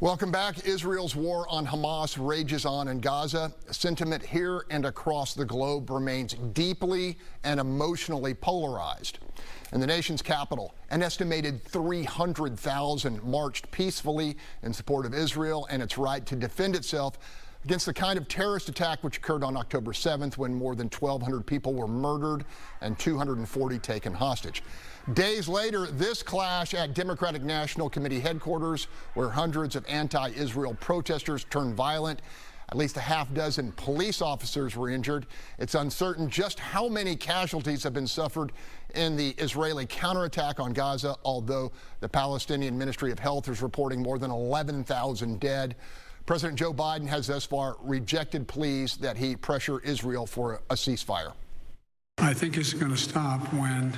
Welcome back. Israel's war on Hamas rages on in Gaza. Sentiment here and across the globe remains deeply and emotionally polarized. In the nation's capital, an estimated 300,000 marched peacefully in support of Israel and its right to defend itself against the kind of terrorist attack which occurred on October 7th when more than 1,200 people were murdered and 240 taken hostage. Days later, this clash at Democratic National Committee headquarters, where hundreds of anti-Israel protesters turned violent. At least a half dozen police officers were injured. It's uncertain just how many casualties have been suffered in the Israeli counterattack on Gaza, although the Palestinian Ministry of Health is reporting more than 11,000 dead. President Joe Biden has thus far rejected pleas that he pressure Israel for a ceasefire. I think it's going to stop when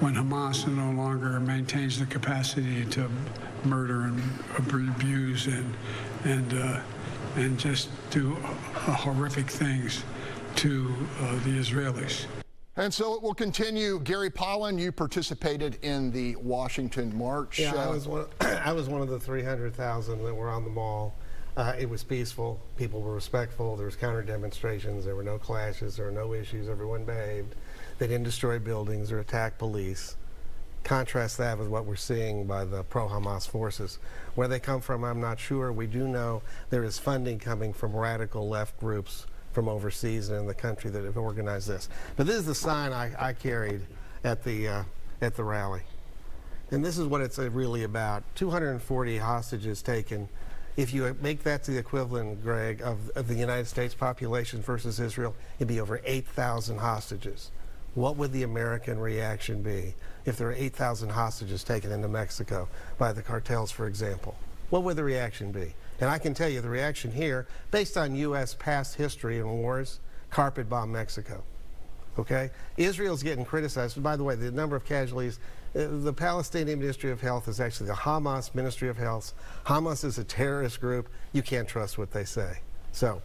Hamas no longer maintains the capacity to murder and abuse and just do horrific things to the Israelis. And so it will continue. Gary Pollan, you participated in the Washington March. Yeah, I was one of the 300,000 that were on the mall. It was peaceful. People were respectful. There was counter demonstrations. There were no clashes. There were no issues. Everyone behaved. They didn't destroy buildings or attack police. Contrast that with what we're seeing by the pro-Hamas forces. Where they come from, I'm not sure. We do know there is funding coming from radical left groups from overseas and in the country that have organized this. But this is the sign I carried at the rally. And this is what it's really about. 240 hostages taken. If you make that to the equivalent, Greg, of the United States population versus Israel, it'd be over 8,000 hostages. What would the American reaction be if there were 8,000 hostages taken into Mexico by the cartels, for example? What would the reaction be? And I can tell you the reaction here, based on U.S. past history and wars, carpet bomb Mexico. Okay? Israel's getting criticized. By the way, the number of casualties, the Palestinian Ministry of Health is actually the Hamas Ministry of Health. Hamas is a terrorist group. You can't trust what they say. So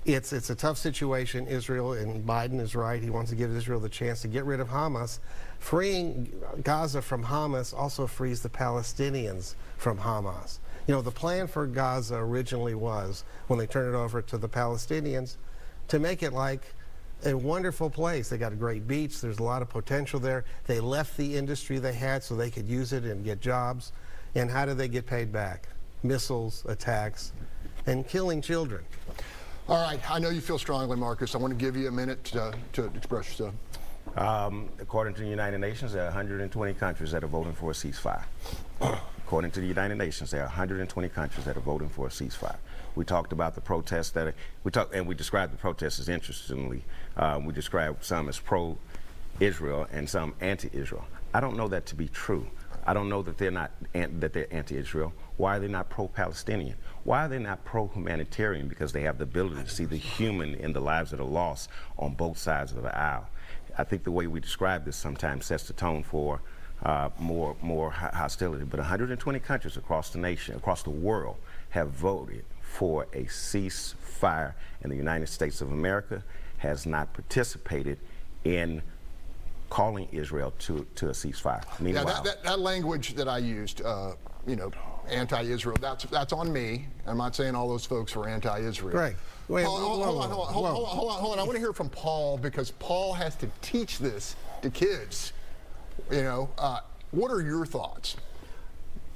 it's a tough situation. Israel, and Biden is right. He wants to give Israel the chance to get rid of Hamas. Freeing Gaza from Hamas also frees the Palestinians from Hamas. You know, the plan for Gaza originally was, when they turned it over to the Palestinians, to make it like a wonderful place. They got a great beach. There's a lot of potential there. They left the industry they had so they could use it and get jobs. And how do they get paid back? Missiles, attacks, and killing children. All right. I know you feel strongly, Marcus. I want to give you a minute to express yourself. According to the United Nations, there are 120 countries that are voting for a ceasefire. According to the United Nations, there are 120 countries that are voting for a ceasefire. We talked about the protests we described the protests as, interestingly, we described some as pro-Israel and some anti-Israel. I don't know that to be true. I don't know that they're anti-Israel. Why are they not pro-Palestinian? Why are they not pro-humanitarian? Because they have the ability to see the human in the lives that are lost on both sides of the aisle. I think the way we describe this sometimes sets the tone for more hostility. But 120 countries across the nation, across the world, have voted for a ceasefire, and the United States of America has not participated in calling Israel to a ceasefire. Meanwhile, yeah, that language that I used, you know, anti-Israel, that's on me. I'm not saying all those folks were anti-Israel. Right. Wait, hold on. I want to hear from Paul, because Paul has to teach this to kids. You know, what are your thoughts?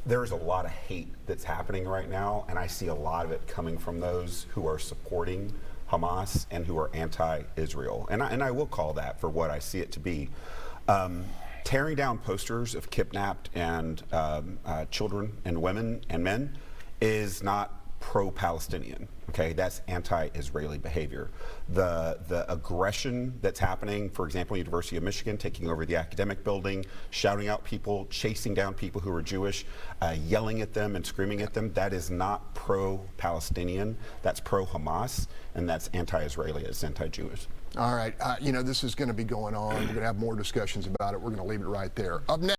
There's a lot of hate that's happening right now, and I see a lot of it coming from those who are supporting Hamas and who are anti-Israel. And I will call that for what I see it to be. Tearing down posters of kidnapped and children and women and men is not pro-Palestinian. Okay, that's anti-Israeli behavior. The aggression that's happening, for example, University of Michigan taking over the academic building, shouting out people, chasing down people who are Jewish, yelling at them and screaming at them, that is not pro-Palestinian. That's pro-Hamas, and that's anti-Israeli. It's anti-Jewish. All right. You know, this is going to be going on. We're going to have more discussions about it. We're going to leave it right there. Up next.